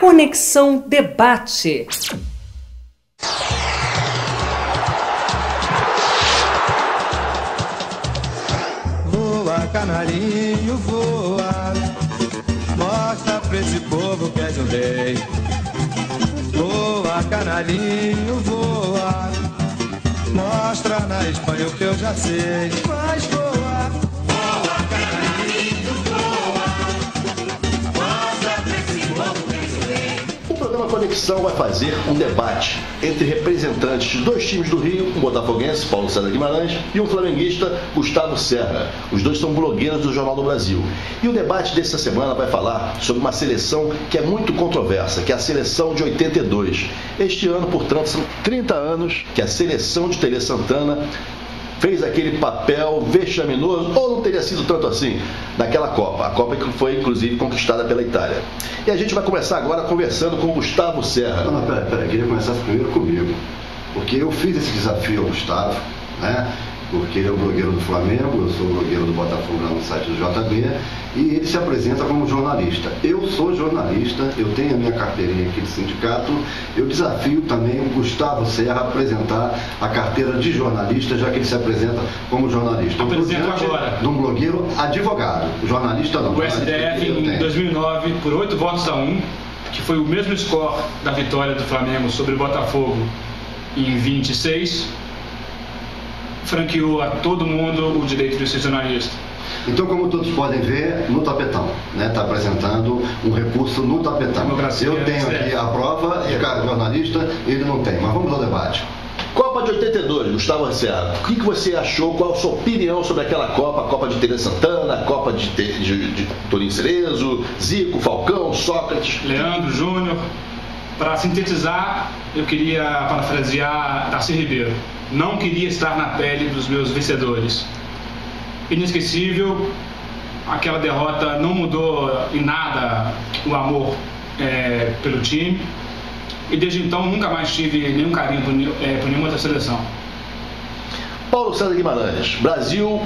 Conexão Debate. Voa, canarinho, voa, mostra pra esse povo que és um rei. Voa, canarinho, voa, mostra na Espanha o que eu já sei. Mas voa, voa, canarinho, voa, mostra pra esse povo que és um rei. O programa Conexão vai fazer um debate entre representantes de dois times do Rio, um botafoguense, Paulo César Guimarães, e um flamenguista, Gustavo Serra. Os dois são blogueiros do Jornal do Brasil. E o debate dessa semana vai falar sobre uma seleção que é muito controversa, que é a seleção de 82. Este ano, portanto, são 30 anos que a seleção de Tele Santana fez aquele papel vexaminoso, ou não teria sido tanto assim, naquela Copa. A Copa que foi, inclusive, conquistada pela Itália. E a gente vai começar agora conversando com o Gustavo Serra. Não, peraí, queria começar primeiro comigo, porque eu fiz esse desafio ao Gustavo, né? Porque ele é o blogueiro do Flamengo, eu sou o blogueiro do Botafogo lá no site do JB, e ele se apresenta como jornalista. Eu sou jornalista, eu tenho a minha carteirinha aqui de sindicato, eu desafio também o Gustavo Serra a apresentar a carteira de jornalista, já que ele se apresenta como jornalista. Apresento agora. De um blogueiro advogado, jornalista não. O STF em 2009, por 8 votos a 1, que foi o mesmo score da vitória do Flamengo sobre o Botafogo em 26, franqueou a todo mundo o direito de ser jornalista. Então, como todos podem ver, no tapetão, né? Está apresentando um recurso no tapetão. Democracia, eu tenho aqui a prova de cara jornalista, ele não tem. Mas vamos ao debate. Copa de 82, Gustavo Serra. O que você achou? Qual a sua opinião sobre aquela Copa? A Copa de Tele Santana, a Copa de Toninho Cerezo, Zico, Falcão, Sócrates? Leandro, Júnior. Para sintetizar, eu queria parafrasear Darcy Ribeiro. Não queria estar na pele dos meus vencedores. Inesquecível, aquela derrota não mudou em nada o amor pelo time. E desde então nunca mais tive nenhum carinho por nenhuma outra seleção. Paulo César Guimarães, Brasil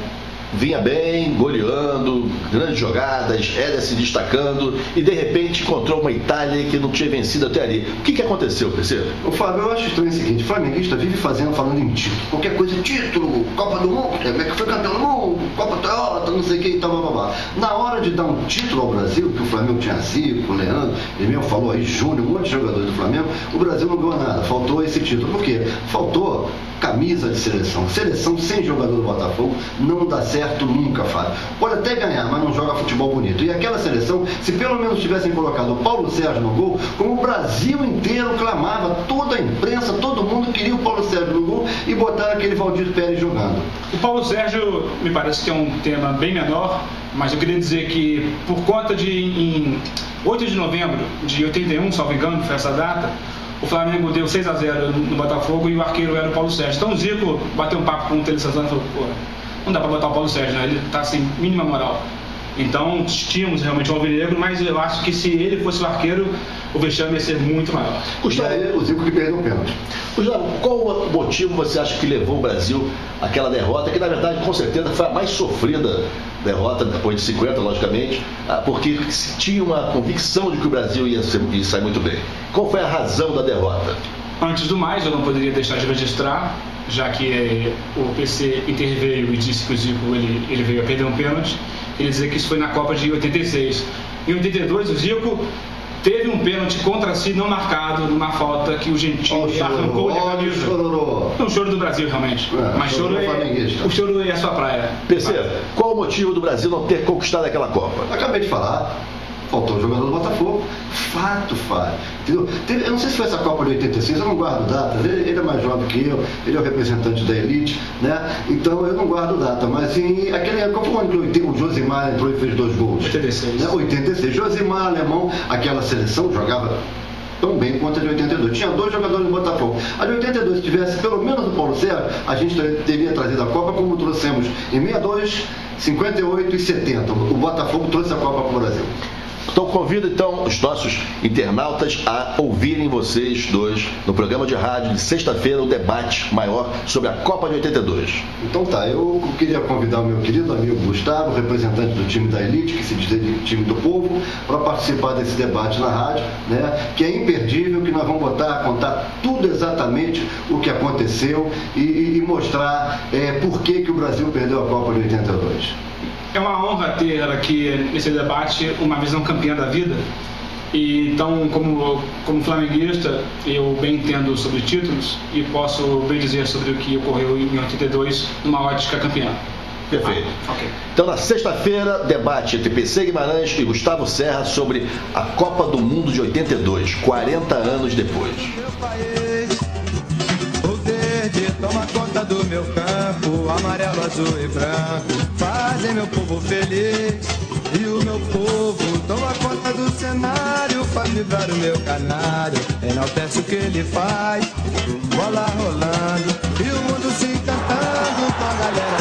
vinha bem, goleando, grandes jogadas, Éder se destacando e de repente encontrou uma Itália que não tinha vencido até ali. O que aconteceu, PC? O Fábio, eu acho estranho o seguinte: o flamenguista vive falando em título. Qualquer coisa, título, Copa do Mundo, como é que foi campeão do mundo, Copa Toyota, não sei o que e tal, blá. Na hora de dar um título ao Brasil, que o Flamengo tinha Zico, Leandro, ele mesmo falou aí, Júnior, um monte de jogadores do Flamengo, o Brasil não ganhou nada, faltou esse título. Por quê? Faltou camisa de seleção. Seleção sem jogador do Botafogo não dá certo nunca, Fábio. Pode até ganhar, mas não joga futebol bonito. E aquela seleção, se pelo menos tivessem colocado o Paulo Sérgio no gol, como o Brasil inteiro clamava, toda a imprensa, todo mundo queria o Paulo Sérgio no gol e botaram aquele Valdir Pérez jogando. O Paulo Sérgio me parece que é um tema bem menor, mas eu queria dizer que por conta de, em 8 de novembro de 81, salvo engano, foi essa data, o Flamengo deu 6-0 no Botafogo e o arqueiro era o Paulo Sérgio. Então o Zico bateu um papo com o Tele Santana e falou, pô, não dá pra botar o Paulo Sérgio, né? Ele tá sem mínima moral. Então tínhamos realmente um alvinegro, mas eu acho que se ele fosse o arqueiro, o vexame ia ser muito maior. Gustavo, o Zico que perdeu o pênalti. Gustavo, qual o motivo você acha que levou o Brasil àquela derrota, que na verdade com certeza foi a mais sofrida derrota depois de 50, logicamente, porque se tinha uma convicção de que o Brasil ia sair muito bem. Qual foi a razão da derrota? Antes do mais, eu não poderia deixar de registrar, já que o PC interveio e disse que o Zico ele veio a perder um pênalti, ele dizer que isso foi na Copa de 86. Em 82, o Zico teve um pênalti contra si não marcado numa falta que o Gentili arrancou de camisa. É um choro do Brasil, realmente. Mas o choro é a sua praia. PC, qual o motivo do Brasil não ter conquistado aquela Copa? Acabei de falar. Faltou o jogador do Botafogo. Fato. Entendeu? Eu não sei se foi essa Copa de 86, eu não guardo data. Ele é mais jovem que eu, ele é o representante da elite, né? Então eu não guardo data. Mas em aquele Copa do ano que o Josimar entrou e fez 2 gols. 86. Né? 86. Josimar, alemão, aquela seleção jogava tão bem quanto a de 82. Tinha 2 jogadores do Botafogo. A de 82, se tivesse pelo menos o Paulo Sérgio, a gente teria trazido a Copa como trouxemos em 62, 58 e 70. O Botafogo trouxe a Copa para o Brasil. Então convido os nossos internautas a ouvirem vocês dois no programa de rádio de sexta-feira, o debate maior sobre a Copa de 82. Então tá, eu queria convidar o meu querido amigo Gustavo, representante do time da Elite, que se diz time do povo, para participar desse debate na rádio, né, que é imperdível, que nós vamos contar tudo exatamente o que aconteceu e mostrar por que o Brasil perdeu a Copa de 82. É uma honra ter aqui nesse debate uma visão campeã da vida. E então, como flamenguista, eu bem entendo sobre títulos e posso bem dizer sobre o que ocorreu em 82 numa ótica campeã. Perfeito. Okay. Então, na sexta-feira, debate entre PC Guimarães e Gustavo Serra sobre a Copa do Mundo de 82, 40 anos depois. Toma conta do meu campo, amarelo, azul e branco, fazem meu povo feliz. E o meu povo toma conta do cenário, faz vibrar o meu canário, enaltece o que ele faz, bola rolando e o mundo se encantando com a galera.